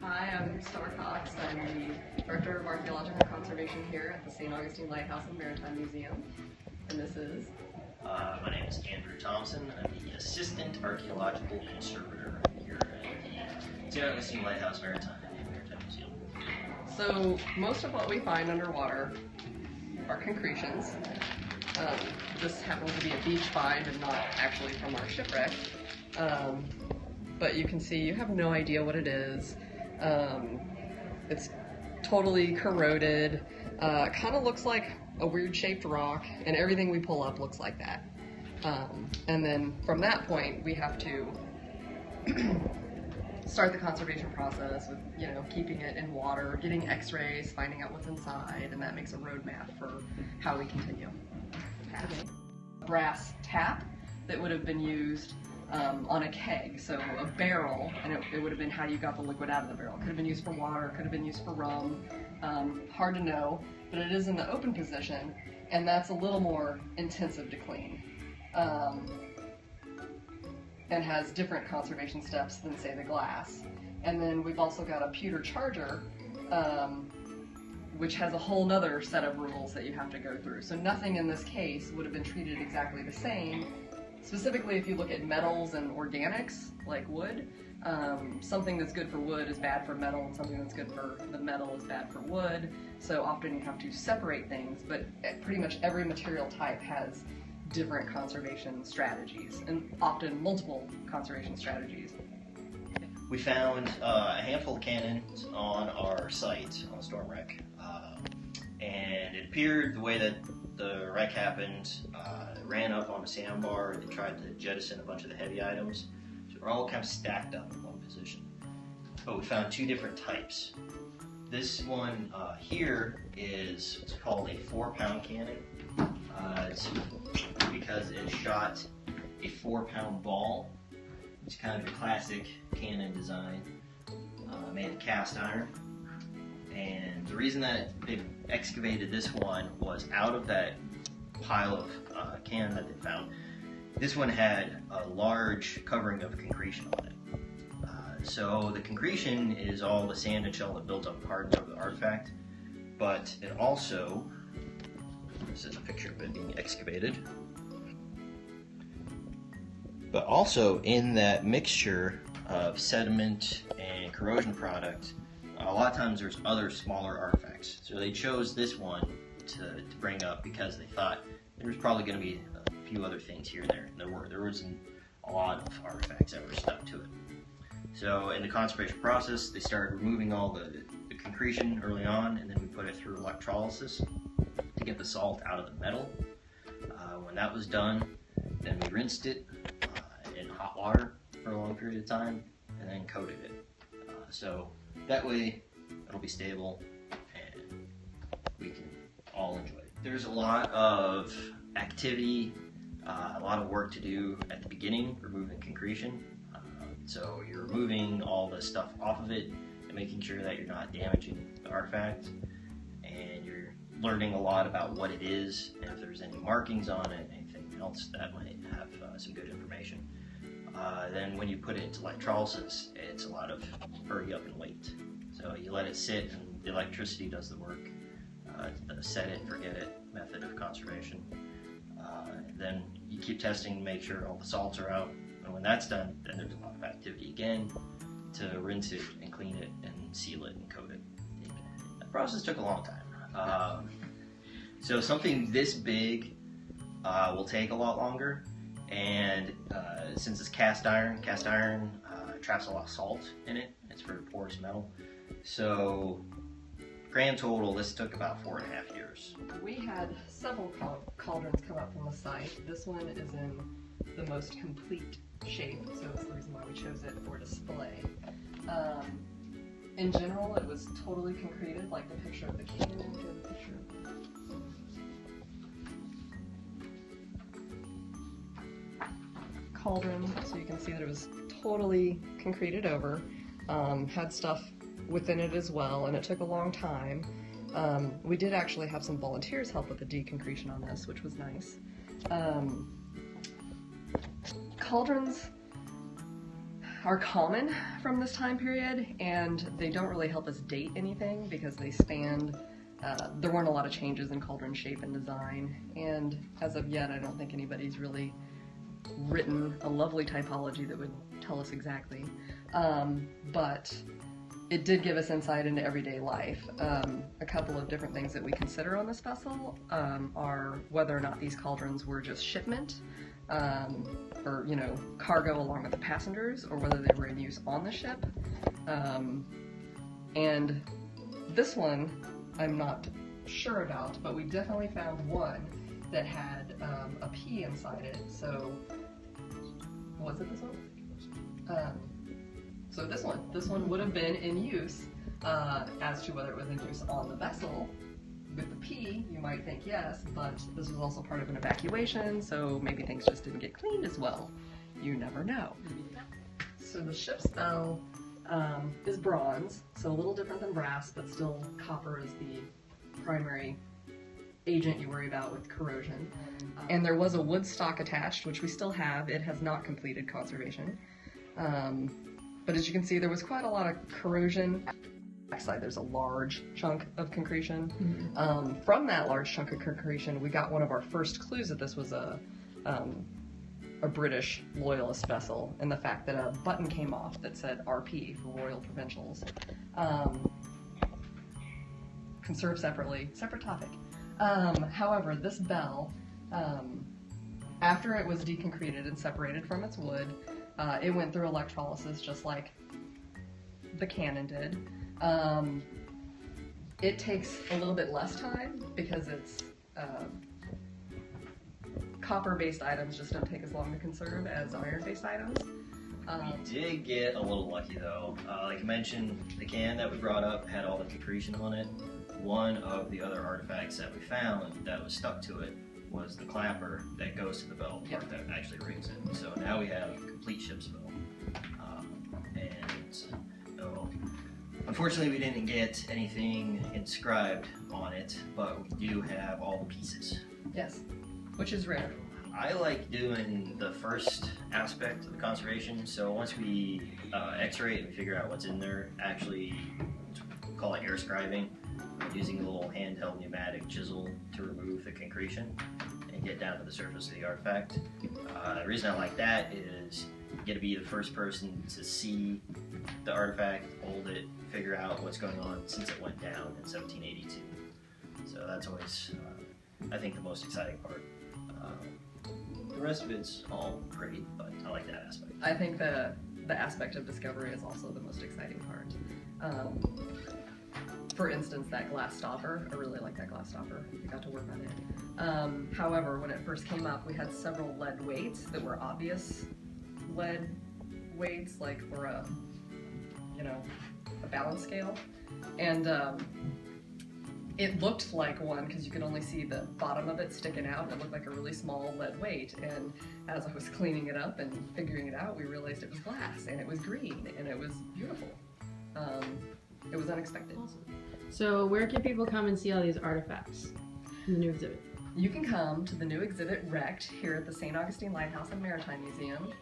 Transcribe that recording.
Hi, I'm Summer Cox. I'm the Director of Archaeological Conservation here at the St. Augustine Lighthouse Maritime Museum. And this is? My name is Andrew Thompson. I'm the Assistant Archaeological Conservator here at the St. Augustine Lighthouse Maritime Museum. So, most of what we find underwater are concretions. This happens to be a beach find and not actually from our shipwreck. But you can see you have no idea what it is. It's totally corroded, kind of looks like a weird shaped rock, and everything we pull up looks like that. And then from that point, we have to start the conservation process with, keeping it in water, getting x-rays, finding out what's inside, and that makes a roadmap for how we continue. A brass tap that would have been used on a keg, so a barrel, and it would have been how you got the liquid out of the barrel. Could have been used for water, could have been used for rum, hard to know, but it is in the open position, and that's a little more intensive to clean, and has different conservation steps than, say, the glass. And then we've also got a pewter charger, which has a whole nother set of rules that you have to go through. So nothing in this case would have been treated exactly the same. Specifically, if you look at metals and organics, like wood, something that's good for wood is bad for metal, and something that's good for the metal is bad for wood. So often you have to separate things, but pretty much every material type has different conservation strategies, and often multiple conservation strategies. We found a handful of cannons on our site on the storm wreck, and it appeared the way that the wreck happened, it ran up on a sandbar. They tried to jettison a bunch of the heavy items, so they're all kind of stacked up in one position. But we found two different types. This one here is what's called a 4-pound cannon. It's because it shot a 4-pound ball. It's kind of a classic cannon design, made of cast iron. And the reason that they excavated this one was out of that pile of cannon that they found. This one had a large covering of concretion on it. So the concretion is all the sand and shell that builds up parts of the artifact, but it also, this is a picture of it being excavated, but also in that mixture of sediment and corrosion product, a lot of times there's other smaller artifacts. So they chose this one to bring up because they thought there was probably going to be a few other things here and there. There wasn't a lot of artifacts that were stuck to it. So in the conservation process, they started removing all the concretion early on, and then we put it through electrolysis to get the salt out of the metal. When that was done, then we rinsed it in hot water for a long period of time, and then coated it. So that way it'll be stable and we can all enjoy it. There's a lot of activity, a lot of work to do at the beginning, removing concretion. So you're removing all the stuff off of it and making sure that you're not damaging the artifact, and you're learning a lot about what it is and if there's any markings on it, anything else that might have some good information. Then when you put it into electrolysis, it's a lot of hurry up and wait. So you let it sit and the electricity does the work. The set it and forget it method of conservation. Then you keep testing to make sure all the salts are out. And when that's done, then there's a lot of activity again to rinse it and clean it and seal it and coat it. That process took a long time. So something this big will take a lot longer. And since it's cast iron traps a lot of salt in it. It's very porous metal. So grand total, this took about 4.5 years. We had several cauldrons come up from the site. This one is in the most complete shape, so it's the reason why we chose it for display. In general, it was totally concreted, like the picture of the cannon. Cauldron, so you can see that it was totally concreted over, had stuff within it as well, and it took a long time. We did actually have some volunteers help with the deconcretion on this, which was nice. Cauldrons are common from this time period, and they don't really help us date anything because they stand. There weren't a lot of changes in cauldron shape and design, and as of yet, I don't think anybody's really written a lovely typology that would tell us exactly. But it did give us insight into everyday life. A couple of different things that we consider on this vessel are whether or not these cauldrons were just shipment, or cargo along with the passengers, or whether they were in use on the ship. And this one I'm not sure about, but we definitely found one that had a P inside it. So was it this one? So this one would have been in use. As to whether it was in use on the vessel, with the P, you might think yes, but this was also part of an evacuation, so maybe things just didn't get cleaned as well. You never know. So the ship's bell is bronze, so a little different than brass, but still copper is the primary agent you worry about with corrosion. And there was a wood stock attached, which we still have. It has not completed conservation. But as you can see, there was quite a lot of corrosion. Backside, there's a large chunk of concretion. From that large chunk of concretion, we got one of our first clues that this was a British loyalist vessel, and the fact that a button came off that said RP for Royal Provincials. Conserve separately, separate topic. However, this bell, after it was deconcreted and separated from its wood, it went through electrolysis just like the cannon did. It takes a little bit less time because it's copper-based items just don't take as long to conserve as iron-based items. We did get a little lucky though. Like I mentioned, the can that we brought up had all the concretion on it. One of the other artifacts that we found that was stuck to it was the clapper that goes to the bell part that actually rings it. So now we have a complete ship's bell. Unfortunately, we didn't get anything inscribed on it, but we do have all the pieces. Yes, which is rare. I like doing the first aspect of the conservation, so once we x-ray it and figure out what's in there, actually call it air scribing, using a little handheld pneumatic chisel to remove the concretion and get down to the surface of the artifact. The reason I like that is you get to be the first person to see the artifact, hold it, figure out what's going on since it went down in 1782. So that's always, I think, the most exciting part. The rest of it's all pretty, but I like that aspect. I think the aspect of discovery is also the most exciting part. For instance, that glass stopper, I really like that glass stopper. We got to work on it. However, when it first came up, we had several lead weights that were obvious lead weights, like for a balance scale. And it looked like one because you could only see the bottom of it sticking out, and it looked like a really small lead weight. And as I was cleaning it up and figuring it out, we realized it was glass, and it was green, and it was beautiful. It was unexpected. Awesome. So where can people come and see all these artifacts in the new exhibit? You can come to the new exhibit, Wrecked, here at the St. Augustine Lighthouse and Maritime Museum.